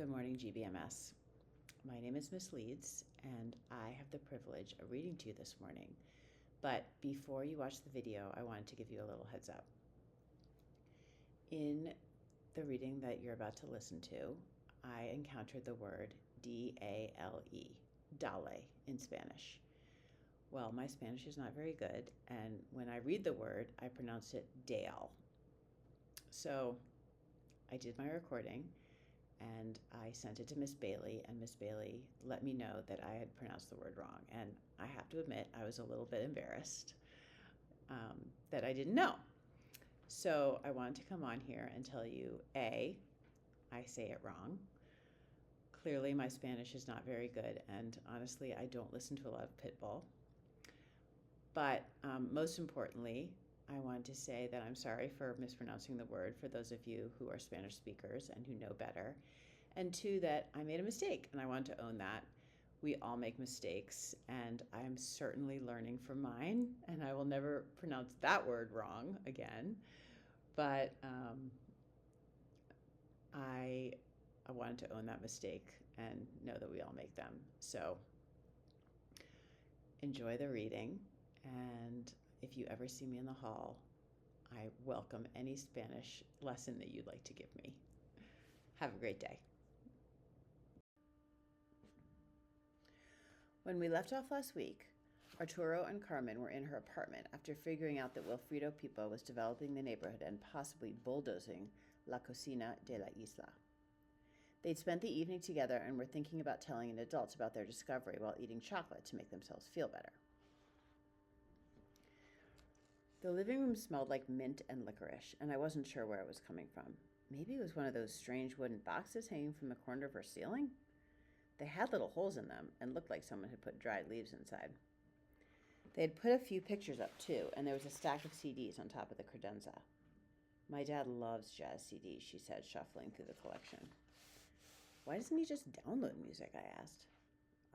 Good morning, GBMS. My name is Miss Leeds, and I have the privilege of reading to you this morning. But before you watch the video, I wanted to give you a little heads up. In the reading that you're about to listen to, I encountered the word D-A-L-E, dale in Spanish. Well, my Spanish is not very good, and when I read the word, I pronounce it Dale. So I did my recording, and I sent it to Miss Bailey, and Miss Bailey let me know that I had pronounced the word wrong. And I have to admit, I was a little bit embarrassed that I didn't know. So I wanted to come on here and tell you, A, I say it wrong. Clearly, my Spanish is not very good, and honestly, I don't listen to a lot of Pitbull. But most importantly, I wanted to say that I'm sorry for mispronouncing the word for those of you who are Spanish speakers and who know better. And two, that I made a mistake, and I want to own that. We all make mistakes, and I'm certainly learning from mine, and I will never pronounce that word wrong again. But I wanted to own that mistake and know that we all make them. So enjoy the reading, and if you ever see me in the hall, I welcome any Spanish lesson that you'd like to give me. Have a great day. When we left off last week, Arturo and Carmen were in her apartment after figuring out that Wilfrido Pipo was developing the neighborhood and possibly bulldozing La Cocina de la Isla. They'd spent the evening together and were thinking about telling an adult about their discovery while eating chocolate to make themselves feel better. The living room smelled like mint and licorice, and I wasn't sure where it was coming from. Maybe it was one of those strange wooden boxes hanging from the corner of her ceiling? They had little holes in them and looked like someone had put dried leaves inside. They had put a few pictures up, too, and there was a stack of CDs on top of the credenza. My dad loves jazz CDs, she said, shuffling through the collection. Why doesn't he just download music, I asked.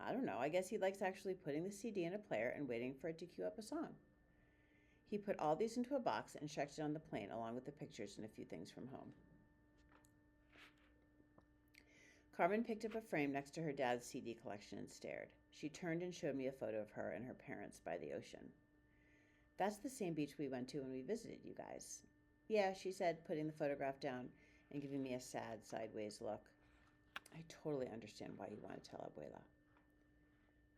I don't know, I guess he likes actually putting the CD in a player and waiting for it to cue up a song. He put all these into a box and checked it on the plane along with the pictures and a few things from home. Carmen picked up a frame next to her dad's CD collection and stared. She turned and showed me a photo of her and her parents by the ocean. That's the same beach we went to when we visited you guys. Yeah, she said, putting the photograph down and giving me a sad sideways look. I totally understand why you want to tell Abuela.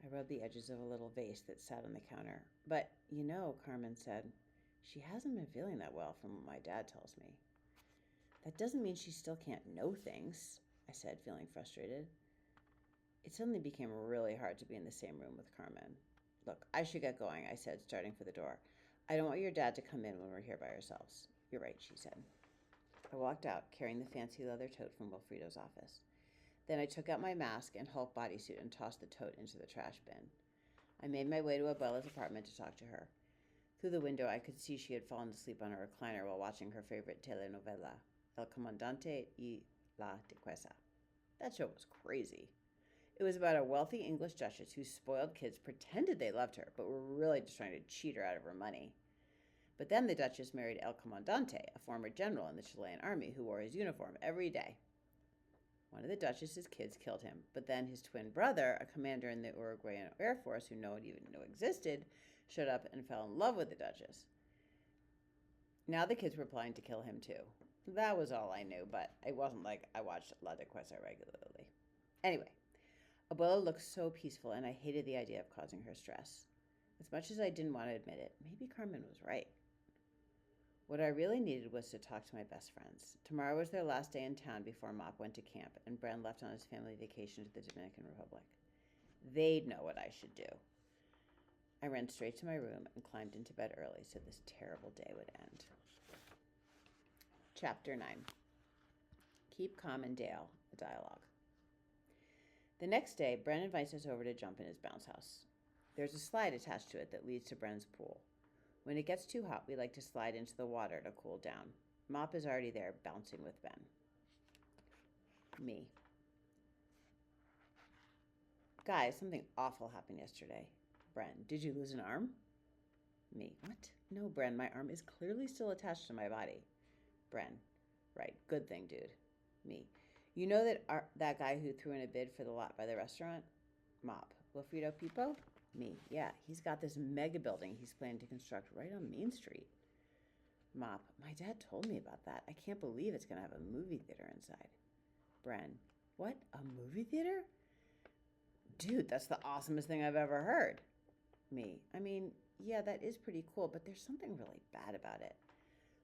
I rubbed the edges of a little vase that sat on the counter. But, you know, Carmen said, she hasn't been feeling that well from what my dad tells me. That doesn't mean she still can't know things, I said, feeling frustrated. It suddenly became really hard to be in the same room with Carmen. Look, I should get going, I said, starting for the door. I don't want your dad to come in when we're here by ourselves. You're right, she said. I walked out, carrying the fancy leather tote from Wilfrido's office. Then I took out my mask and Hulk bodysuit and tossed the tote into the trash bin. I made my way to Abuela's apartment to talk to her. Through the window, I could see she had fallen asleep on her recliner while watching her favorite telenovela, El Comandante y la Duquesa. That show was crazy. It was about a wealthy English duchess whose spoiled kids pretended they loved her, but were really just trying to cheat her out of her money. But then the duchess married El Comandante, a former general in the Chilean army who wore his uniform every day. One of the duchess's kids killed him, but then his twin brother, a commander in the Uruguayan Air Force who no one even knew existed, showed up and fell in love with the duchess. Now the kids were planning to kill him too. That was all I knew, but it wasn't like I watched La Duquesa regularly. Anyway, Abuela looked so peaceful, and I hated the idea of causing her stress. As much as I didn't want to admit it, maybe Carmen was right. What I really needed was to talk to my best friends. Tomorrow was their last day in town before Mop went to camp, and Bren left on his family vacation to the Dominican Republic. They'd know what I should do. I ran straight to my room and climbed into bed early so this terrible day would end. Chapter 9. Keep Calm and Dale, a dialogue. The next day, Bren invites us over to jump in his bounce house. There's a slide attached to it that leads to Bren's pool. When it gets too hot, we like to slide into the water to cool down. Mop is already there, bouncing with Ben. Me. Guys, something awful happened yesterday. Bren, did you lose an arm? Me. What? No, Bren, my arm is clearly still attached to my body. Bren. Right, good thing, dude. Me. You know that guy who threw in a bid for the lot by the restaurant? Mop. Wilfredo Pipo? Me. Yeah, he's got this mega building he's planning to construct right on Main Street. Mop. My dad told me about that. I can't believe it's going to have a movie theater inside. Bren. What? A movie theater? Dude, that's the awesomest thing I've ever heard. Me. I mean, yeah, that is pretty cool, but there's something really bad about it.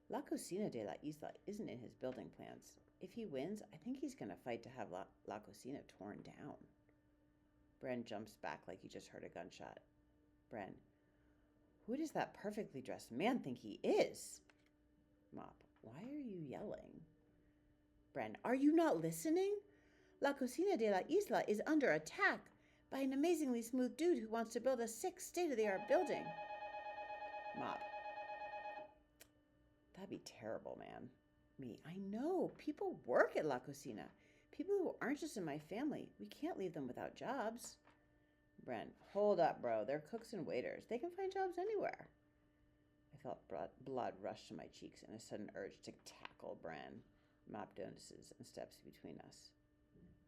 La Cocina de la Isla isn't in his building plans. If he wins, I think he's going to fight to have La Cocina torn down. Bren jumps back like he just heard a gunshot. Bren. Who does that perfectly dressed man think he is? Mop. Why are you yelling? Bren. Are you not listening? La Cocina de la Isla is under attack by an amazingly smooth dude who wants to build a sick state-of-the-art building. Mop. That'd be terrible, man. Me. I know. People work at La Cocina. People who aren't just in my family. We can't leave them without jobs. Bren. Hold up, bro. They're cooks and waiters. They can find jobs anywhere. I felt blood rush to my cheeks and a sudden urge to tackle Bren. Mop notices and steps between us.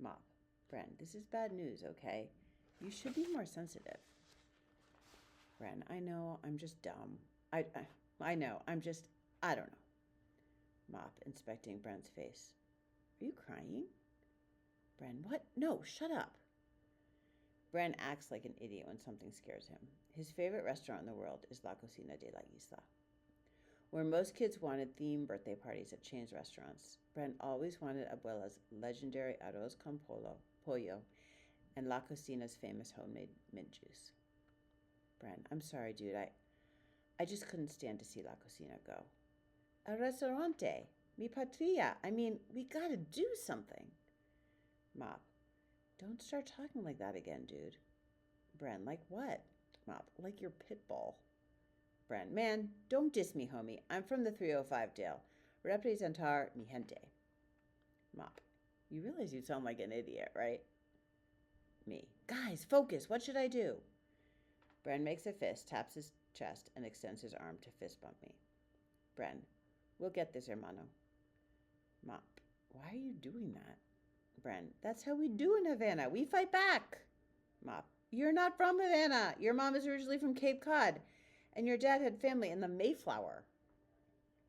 Mop. Bren, this is bad news, okay? You should be more sensitive. Bren, I know, I'm just dumb. I know, I don't know. Mop, inspecting Bren's face. Are you crying? Bren, what? No, shut up. Bren acts like an idiot when something scares him. His favorite restaurant in the world is La Cocina de la Isla. Where most kids wanted themed birthday parties at chain restaurants, Bren always wanted Abuela's legendary arroz con pollo and La Cocina's famous homemade mint juice. Bren, I'm sorry, dude. I just couldn't stand to see La Cocina go. A restaurante, mi patria. I mean, we gotta do something. Mop. Don't start talking like that again, dude. Bren, like what? Mop, like your pit bull. Bren, man, don't diss me, homie. I'm from the 305 Dale. Representar mi gente. Mop, you realize you sound like an idiot, right? Me, guys, focus. What should I do? Bren makes a fist, taps his chest, and extends his arm to fist bump me. Bren, we'll get this, hermano. Mop, why are you doing that? Bren, that's how we do in Havana. We fight back. Mop, you're not from Havana. Your mom is originally from Cape Cod, and your dad had family in the Mayflower.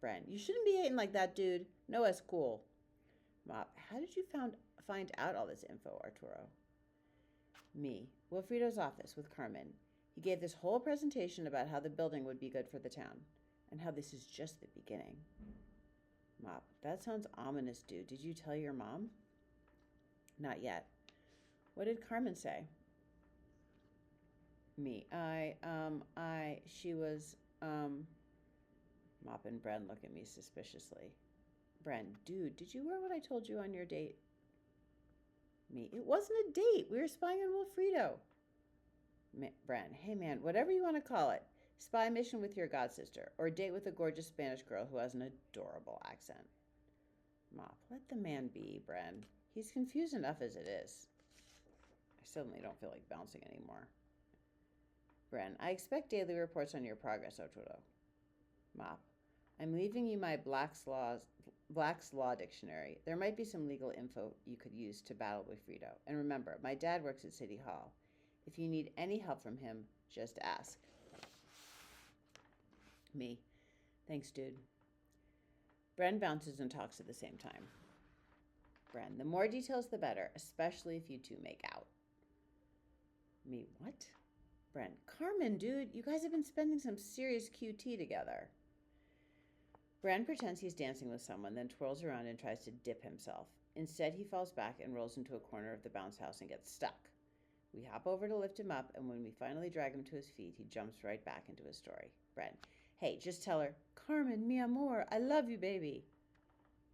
Bren, you shouldn't be hating like that, dude. No, it's cool. Mop, how did you find out all this info, Arturo? Me, Wilfredo's office with Carmen. He gave this whole presentation about how the building would be good for the town, and how this is just the beginning. Mop, that sounds ominous, dude. Did you tell your mom? Not yet. What did Carmen say? Me, she was, Mop and Bren look at me suspiciously. Bren, dude, did you wear what I told you on your date? Me, it wasn't a date. We were spying on Wilfredo. Bren, hey man, whatever you want to call it. Spy mission with your godsister, or date with a gorgeous Spanish girl who has an adorable accent. Mop, let the man be, Bren. He's confused enough as it is. I suddenly don't feel like bouncing anymore. Bren, I expect daily reports on your progress, Arturo. Mop, I'm leaving you my Black's Law Dictionary. There might be some legal info you could use to battle with Frito. And remember, my dad works at City Hall. If you need any help from him, just ask. Me, thanks, dude. Bren bounces and talks at the same time. Bren, the more details the better, especially if you two make out. Me, what? Bren, Carmen, dude, you guys have been spending some serious QT together. Bren pretends he's dancing with someone, then twirls around and tries to dip himself. Instead, he falls back and rolls into a corner of the bounce house and gets stuck. We hop over to lift him up, and when we finally drag him to his feet, he jumps right back into his story. Bren, hey, just tell her, Carmen, mi amor, I love you, baby.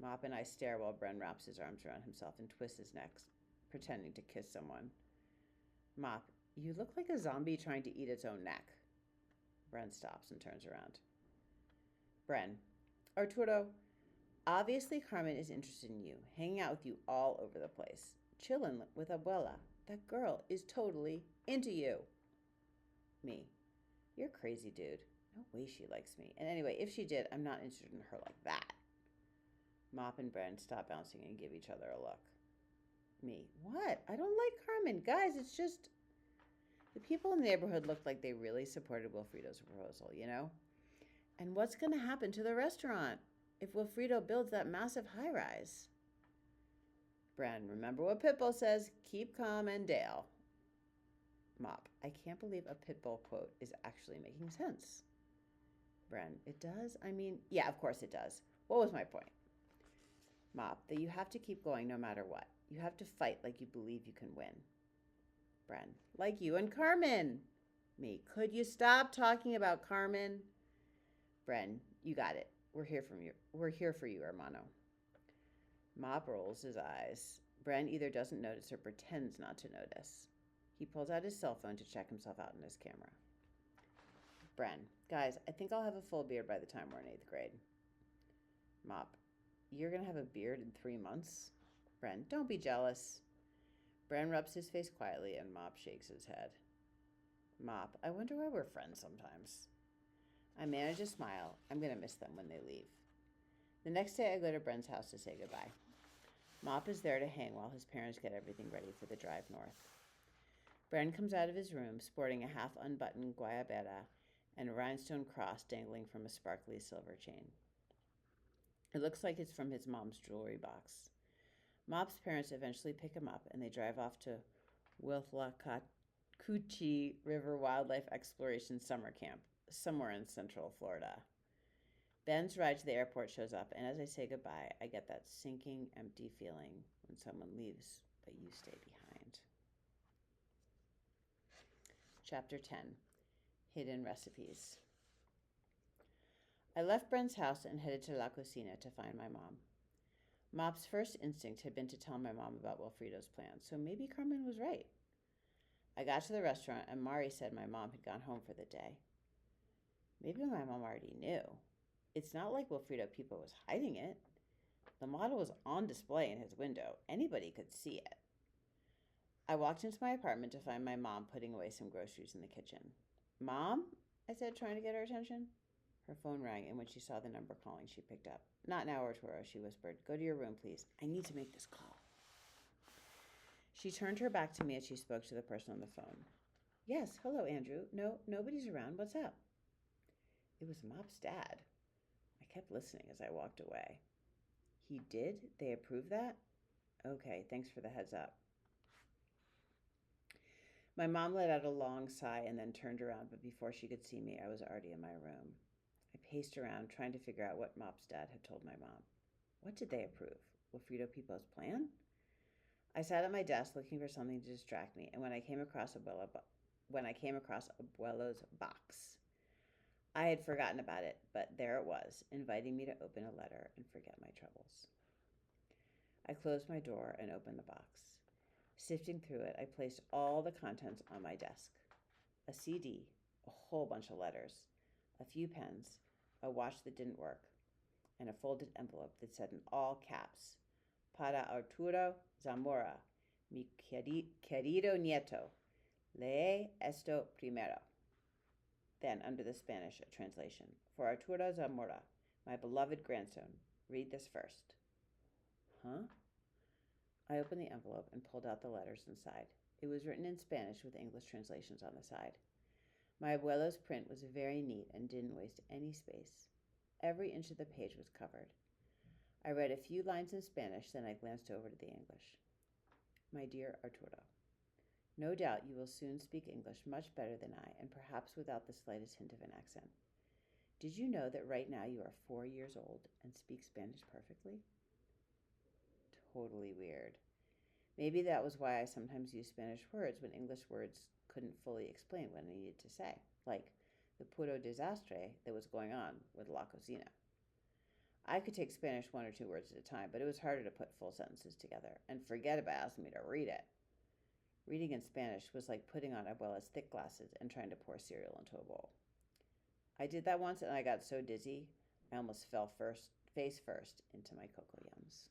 Mop and I stare while Bren wraps his arms around himself and twists his neck, pretending to kiss someone. Mop, you look like a zombie trying to eat its own neck. Bren stops and turns around. Bren, Arturo, obviously Carmen is interested in you, hanging out with you all over the place, chilling with Abuela. That girl is totally into you. Me, you're crazy, dude. No way she likes me. And anyway, if she did, I'm not interested in her like that. Mop and Bren stop bouncing and give each other a look. Carmen, guys, it's just. The people in the neighborhood looked like they really supported Wilfredo's proposal, you know? And what's going to happen to the restaurant if Wilfredo builds that massive high rise? Bren, remember what Pitbull says, keep calm and Dale. Mop, I can't believe a Pitbull quote is actually making sense. Bren, it does? I mean, yeah, of course it does. What was my point? Mop, that you have to keep going no matter what. You have to fight like you believe you can win. Bren, like you and Carmen. Me, could you stop talking about Carmen? Bren, you got it. We're here for you, hermano. Mop rolls his eyes. Bren either doesn't notice or pretends not to notice. He pulls out his cell phone to check himself out in his camera. Bren, guys, I think I'll have a full beard by the time we're in 8th grade. Mop, you're going to have a beard in 3 months? Bren, don't be jealous. Bren rubs his face quietly and Mop shakes his head. Mop, I wonder why we're friends sometimes. I manage a smile. I'm going to miss them when they leave. The next day I go to Bren's house to say goodbye. Mop is there to hang while his parents get everything ready for the drive north. Bren comes out of his room sporting a half-unbuttoned guayabera and a rhinestone cross dangling from a sparkly silver chain. It looks like it's from his mom's jewelry box. Mop's parents eventually pick him up and they drive off to Withlacoochee River Wildlife Exploration Summer Camp, somewhere in Central Florida. Ben's ride to the airport shows up, and as I say goodbye, I get that sinking, empty feeling when someone leaves, but you stay behind. Chapter 10, Hidden Recipes. I left Bren's house and headed to La Cocina to find my mom. Mop's first instinct had been to tell my mom about Wilfredo's plan, so maybe Carmen was right. I got to the restaurant, and Mari said my mom had gone home for the day. Maybe my mom already knew. It's not like Wilfredo Pipo was hiding it. The model was on display in his window. Anybody could see it. I walked into my apartment to find my mom putting away some groceries in the kitchen. Mom? I said, trying to get her attention. Her phone rang, and when she saw the number calling, she picked up. Not now, Arturo, she whispered. Go to your room, please. I need to make this call. She turned her back to me as she spoke to the person on the phone. Yes, hello, Andrew. No, nobody's around. What's up? It was Mop's dad. I kept listening as I walked away. He did? They approved that? Okay, thanks for the heads up. My mom let out a long sigh and then turned around, but before she could see me, I was already in my room. I paced around, trying to figure out what Mop's dad had told my mom. What did they approve? Wilfredo Pipo's plan? I sat at my desk looking for something to distract me, and when I came across Abuelo's box. I had forgotten about it, but there it was, inviting me to open a letter and forget my troubles. I closed my door and opened the box. Sifting through it, I placed all the contents on my desk. A CD, a whole bunch of letters, a few pens, a watch that didn't work, and a folded envelope that said in all caps, Para Arturo Zamora, mi querido nieto, lee esto primero. Then, under the Spanish, a translation. For Arturo Zamora, my beloved grandson, read this first. Huh? I opened the envelope and pulled out the letters inside. It was written in Spanish with English translations on the side. My abuelo's print was very neat and didn't waste any space. Every inch of the page was covered. I read a few lines in Spanish, then I glanced over to the English. My dear Arturo, no doubt you will soon speak English much better than I, and perhaps without the slightest hint of an accent. Did you know that right now you are 4 years old and speak Spanish perfectly? Totally weird. Maybe that was why I sometimes used Spanish words when English words couldn't fully explain what I needed to say, like the puro desastre that was going on with La Cocina. I could take Spanish 1 or 2 words at a time, but it was harder to put full sentences together, and forget about asking me to read it. Reading in Spanish was like putting on Abuela's thick glasses and trying to pour cereal into a bowl. I did that once and I got so dizzy, I almost fell face first into my cocoa yums.